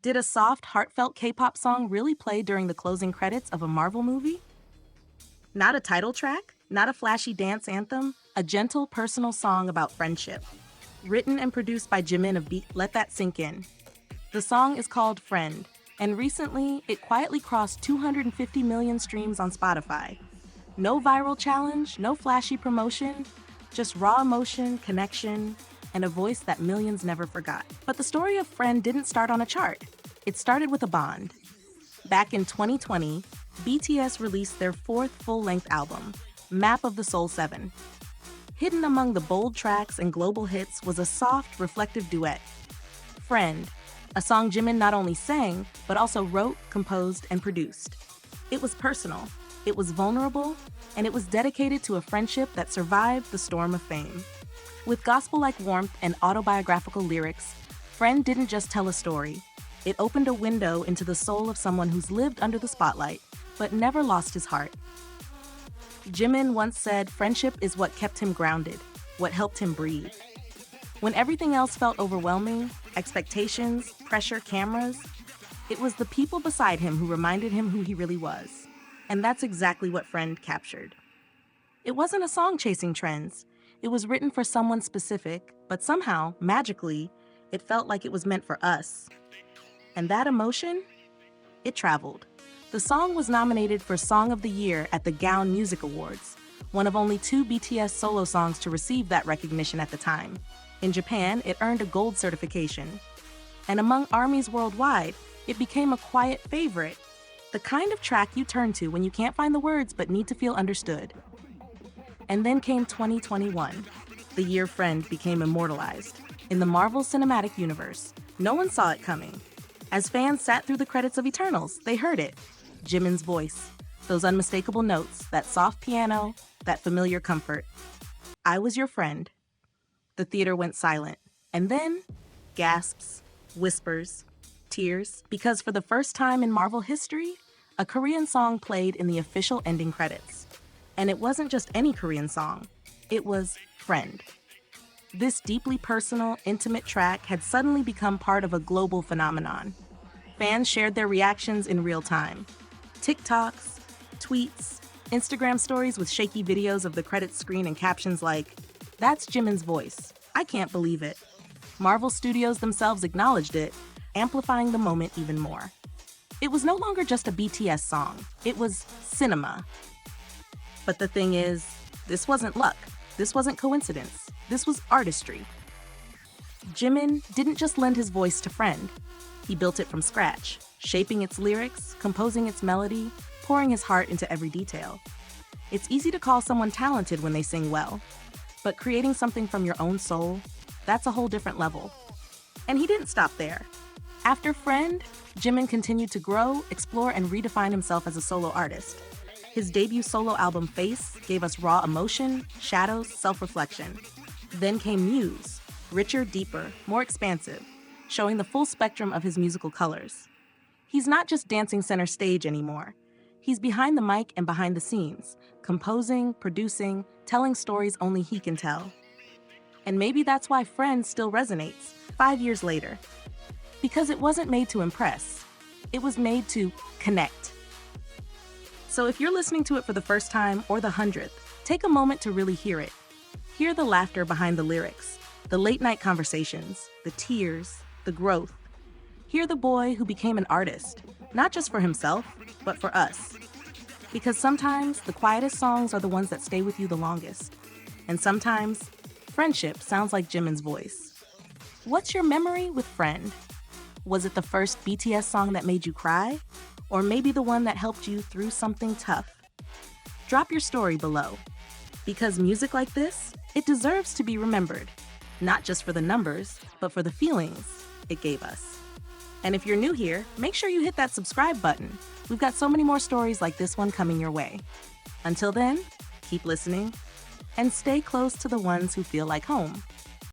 Did a soft, heartfelt K-pop song really play during the closing credits of a Marvel movie? Not a title track, not a flashy dance anthem, a gentle, personal song about friendship. Written and produced by Jimin of Let that sink in. The song is called Friend, and recently, it quietly crossed 250 million streams on Spotify. No viral challenge, no flashy promotion, just raw emotion, connection, and a voice that millions never forgot. But the story of Friend didn't start on a chart. It started with a bond. Back in 2020, BTS released their fourth full-length album, Map of the Soul 7. Hidden among the bold tracks and global hits was a soft, reflective duet. Friend, a song Jimin not only sang, but also wrote, composed, and produced. It was personal, it was vulnerable, and it was dedicated to a friendship that survived the storm of fame. With gospel-like warmth and autobiographical lyrics, Friend didn't just tell a story. It opened a window into the soul of someone who's lived under the spotlight, but never lost his heart. Jimin once said friendship is what kept him grounded, what helped him breathe. When everything else felt overwhelming, expectations, pressure, cameras, it was the people beside him who reminded him who he really was. And that's exactly what Friend captured. It wasn't a song chasing trends. It was written for someone specific, but somehow, magically, it felt like it was meant for us. And that emotion? It traveled. The song was nominated for Song of the Year at the Gaon Music Awards, one of only 2 BTS solo songs to receive that recognition at the time. In Japan, it earned a gold certification. And among ARMYs worldwide, it became a quiet favorite, the kind of track you turn to when you can't find the words but need to feel understood. And then came 2021, the year Friend became immortalized. In the Marvel Cinematic Universe, no one saw it coming. As fans sat through the credits of Eternals, they heard it. Jimin's voice, those unmistakable notes, that soft piano, that familiar comfort. I was your friend. The theater went silent. And then, gasps, whispers, tears, because for the first time in Marvel history, a Korean song played in the official ending credits. And it wasn't just any Korean song. It was Friend. This deeply personal, intimate track had suddenly become part of a global phenomenon. Fans shared their reactions in real time. TikToks, tweets, Instagram stories with shaky videos of the credits screen and captions like, "That's Jimin's voice. I can't believe it." Marvel Studios themselves acknowledged it, amplifying the moment even more. It was no longer just a BTS song. It was cinema. But the thing is, this wasn't luck. This wasn't coincidence. This was artistry. Jimin didn't just lend his voice to Friend. He built it from scratch, shaping its lyrics, composing its melody, pouring his heart into every detail. It's easy to call someone talented when they sing well, but creating something from your own soul, that's a whole different level. And he didn't stop there. After Friend, Jimin continued to grow, explore, and redefine himself as a solo artist. His debut solo album, Face, gave us raw emotion, shadows, self-reflection. Then came Muse, richer, deeper, more expansive, showing the full spectrum of his musical colors. He's not just dancing center stage anymore. He's behind the mic and behind the scenes, composing, producing, telling stories only he can tell. And maybe that's why Friend still resonates 5 years later. Because it wasn't made to impress. It was made to connect. So if you're listening to it for the first time or the 100th, take a moment to really hear it. Hear the laughter behind the lyrics, the late-night conversations, the tears, the growth. Hear the boy who became an artist, not just for himself, but for us. Because sometimes the quietest songs are the ones that stay with you the longest. And sometimes, friendship sounds like Jimin's voice. What's your memory with Friend? Was it the first BTS song that made you cry? Or maybe the one that helped you through something tough? Drop your story below. Because music like this, it deserves to be remembered. Not just for the numbers, but for the feelings it gave us. And if you're new here, make sure you hit that subscribe button. We've got so many more stories like this one coming your way. Until then, keep listening and stay close to the ones who feel like home.